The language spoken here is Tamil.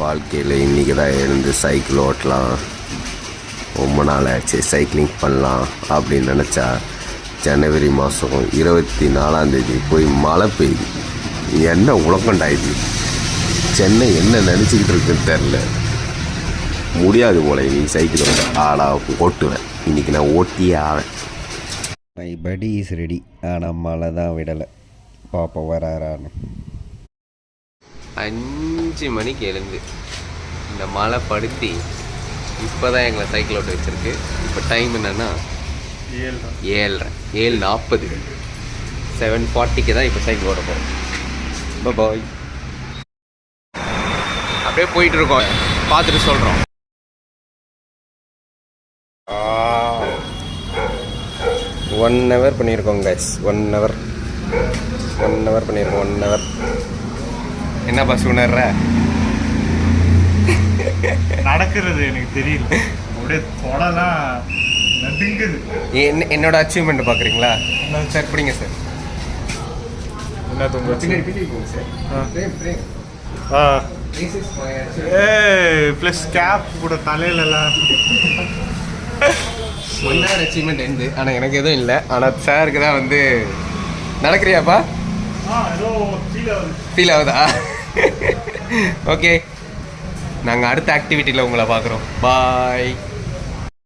வாழ்க்கையில் இன்றைக்கி தான் எழுந்து சைக்கிள் ஓட்டலாம், ரொம்ப நாள் ஆச்சு சைக்கிளிங் பண்ணலாம் அப்படின்னு நினச்சா ஜனவரி மாதம் 24 போய் மழை பெய்யுது. என்ன உலகண்டாயுது, சென்னை என்ன நினச்சிக்கிட்டு இருக்குன்னு தெரில. முடியாது போல நீ சைக்கிள் ஓட்ட. ஆடா ஓட்டுவேன், இன்றைக்கி நான் ஓட்டியே ஆவேன். மை படி இஸ் ரெடி. ஆனால் மழை தான் விடலை. பாப்பா வரான்னு 5 மணிக்கு எழுந்து இந்த மழை படுத்தி இப்போ தான் எங்களை சைக்கிள் ஓட்ட வச்சுருக்கு. இப்போ டைம் என்னென்னா 7:40. 7:40 தான் இப்போ சைக்கிள் ஓட்ட போகிறோம். பாய். அப்படியே போயிட்டுருக்கோம், பார்த்துட்டு சொல்கிறோம். ஒன் ஹவர் பண்ணியிருக்கோம் கைஸ். 1 ஹவர் பண்ணியிருக்கோம். 1 ஹவர். என்ன பஸ் உணர்ற? நடக்கிறது எனக்கு தெரியல, அப்படியே தொடலாம் நடுங்குது. என்னோட அச்சீவ்மெண்ட் பார்க்குறீங்களா சார்? பிடிங்க சார். என்ன தூங்க பின்னாடி போங்க சார். ப்ளஸ் கேப் கூட தலையிலலாம். 1 ஹவர் அச்சீவ்மெண்ட் இருந்து. ஆனால் எனக்கு எதுவும் இல்லை. ஆனால் சாருக்கு தான் வந்து நடக்கிறியாப்பா? ஃபீல் ஆகுதா? ஓகே, நாங்கள் அடுத்த ஆக்டிவிட்டியில் உங்களை பார்க்குறோம். பாய்.